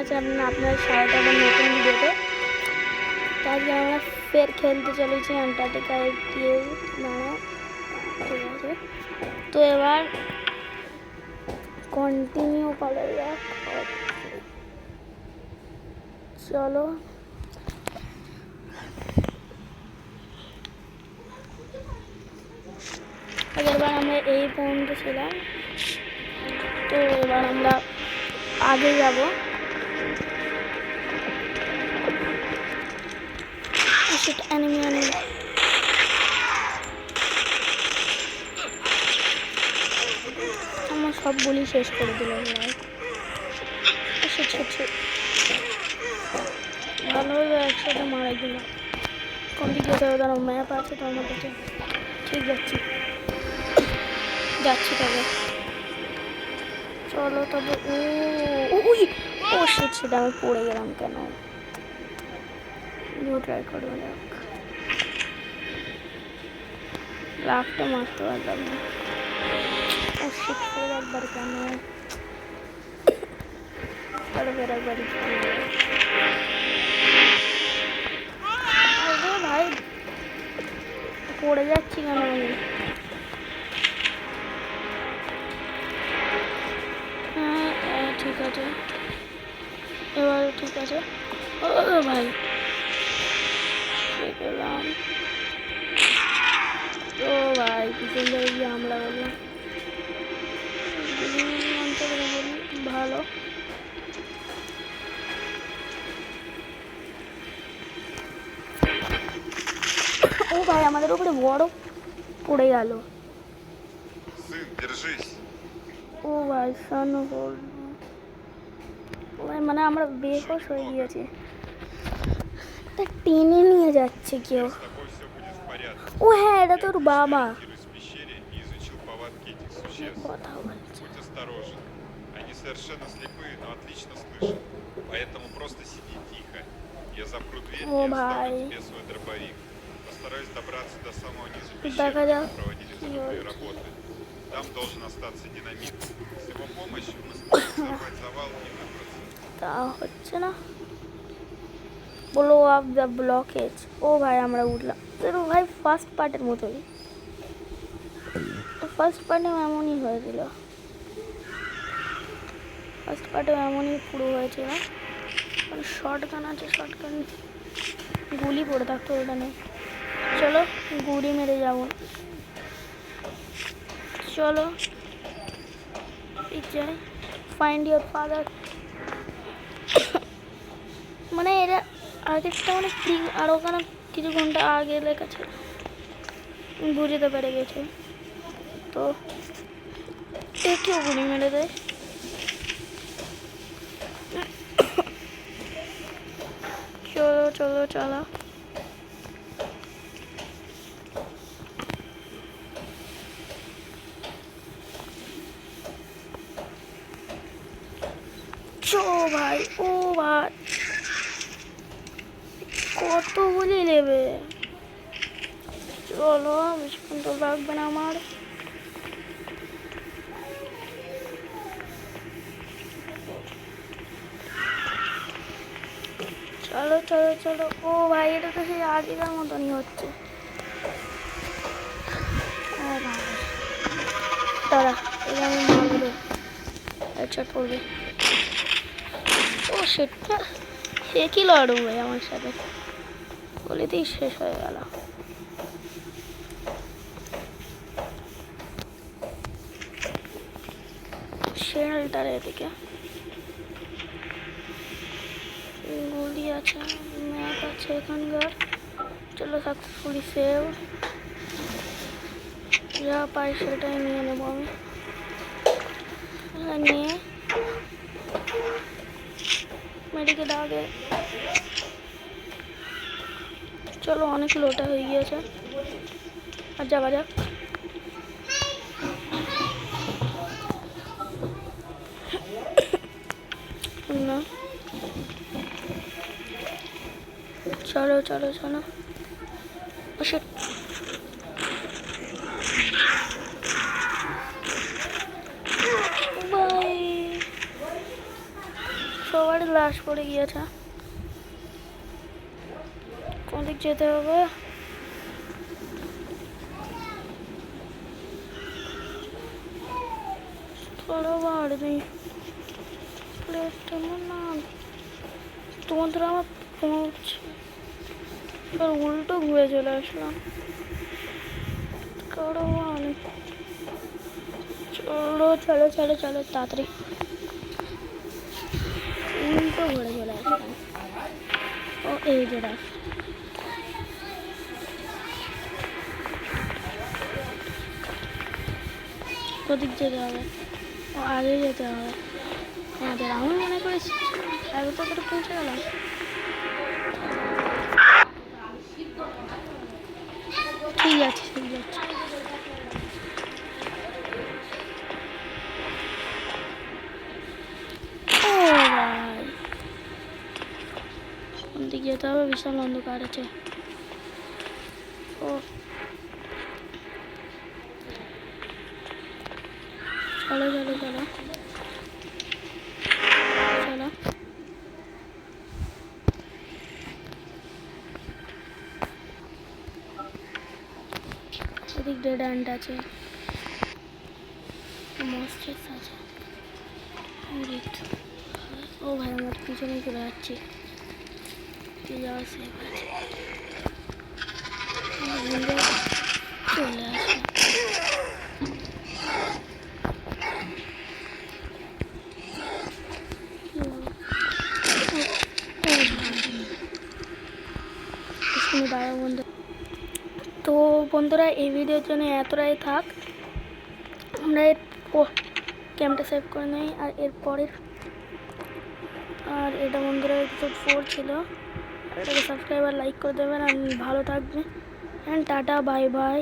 আছেন? আপনার স্বাগত আমার নতুন ভিডিওতে। তো আজকে আমরা ফের খেলতে চলেছি অ্যান্টার্কটিকায় গিয়ে দাঁড়া। ঠিক আছে, তো এবার কন্টিনিউ করা যাক। চলো আগেরবার আমরা এই পর্যন্ত ছিলাম, তো এবার আমরা আগে যাব। সেটা অ্যানিমি আমার সবগুলি শেষ করে দিল। ভালোভাবে একসাথে মারা গেল। কোন দিকে যেতে হবে? তার ম্যাপ আছে তো আমার কাছে। ঠিক যাচ্ছি তবে। চলো তবে। ও সেটা আমি পড়ে গেলাম কেন? ট্রাই করবো, লাফটা মারতে পারলাম না। ও ফের একবার কেন? ফের একবারই ভাই পড়ে যাচ্ছি কেন আমি? হ্যাঁ ঠিক আছে, এবার ঠিক আছে। ও ভাই গেলাম। ও ভাই পিছন ধরে গিয়ে হামলা করলো। ভালো। ও ভাই আমাদের উপরে বড় পড়ে গেল। ও ভাই মানে আমরা বেহোশ হয়ে গিয়েছি। টেনে নিয়ে যাচ্ছে কেউ। ও হ্যাঁ, এটা তোর বাবা কথা বলছে। Совершенно слепые, но отлично слышат. Поэтому просто сиди тихо. Я запру дверь и оставлю тебе свой дробовик. Постараюсь добраться до самого низа пещеры, где мы проводили взрывные работы. Там должен остаться динамит. С его помощью мы сможем взорвать завал и выбраться. তা হচ্ছে না। Blow up the blockage. ও ভাই আমরা উঠলাম। তো ভাই ফার্স্ট পার্টের মতোই। ফার্স্ট পার্টে এমনই হয়েছিল। ফার্স্ট পার্টে এমনই পুরো হয়েছিল। শর্ট গান আছে, শর্ট গান গুলি পড়ে থাকতো, ওটা নেই। চলো গুলি মেরে যাব। চলো যাই। Find your father. মানে এটা আগেরটা মানে আর ওখানে কিছু ঘন্টা আগে লেখা ছিল, বুঝতে পেরে গেছে। তো কেউ গুলি মেরে দেয়। চলো চলো চলো। ভাই ও ভাই কত গুলি নেবে? চলো বেশিক্ষণ তো লাগবে না আমার। চলো চলো চলো। ও ভাই এটা তো সেই আগেকার মতনই হচ্ছে। দাঁড়া, এটা আমি মারবো। আচ্ছা পড়বে। ও সেটা সে কি লড়ো ভাই আমার সাথে? বলিতেই শেষ হয়ে গেল। শেলটার এদিকে গুলি আছে, ম্যাপ আছে এখানকার। চলো সাকসেসফুলি সেভ। যা পাই সেটাই নিয়ে নেবো আমি। নিয়ে মেডিকেল আগে। চলো অনেক লোটা হয়ে গিয়েছে, আর যাওয়া যাক। না চলো চলো চলো। সবারই লাশ পড়ে গিয়েছে। কোন দিক যেতে হবে? थोड़ा बाढ़ नहीं प्लेट ना তোমাদের আমার পৌঁছ আর উল্টো ঘুরে চলে আসলাম। কারো অনেক চলো চলো চলো চলো তাড়াতাড়ি উল্টো ঘুরে চলে আসলাম। ও এই যে দেখ ওদিক যেতে হবে, ও আগে যেতে হবে আমাদের। আমি মনে করেছি আগে তো করে পৌঁছে গেলাম। ঠিক আছে ঠিক আছে। ও ভাই কোন দিক যেতে হবে? বিশাল অন্ধকার আছে। ও চলো চলো চলো চলো। এদিক ডেড এন্ড আছে, মস্টেস আছে। ও ভাই আমার পিছনে চলে যাচ্ছি, কি যাওয়া সেফ আছে। চলে আসে দাঁড়া বন্ধু। তো বন্ধুরা এই ভিডিওর জন্য এতটাই থাক। আমরা এর ক্যামটা সেভ করে নেই। আর এরপরের আর এটা বন্ধুরা এপিসোড 4 ছিল। এটাকে সাবস্ক্রাইব আর লাইক করে দেবেন। আর ভালো থাকবেন। Tata bye bye.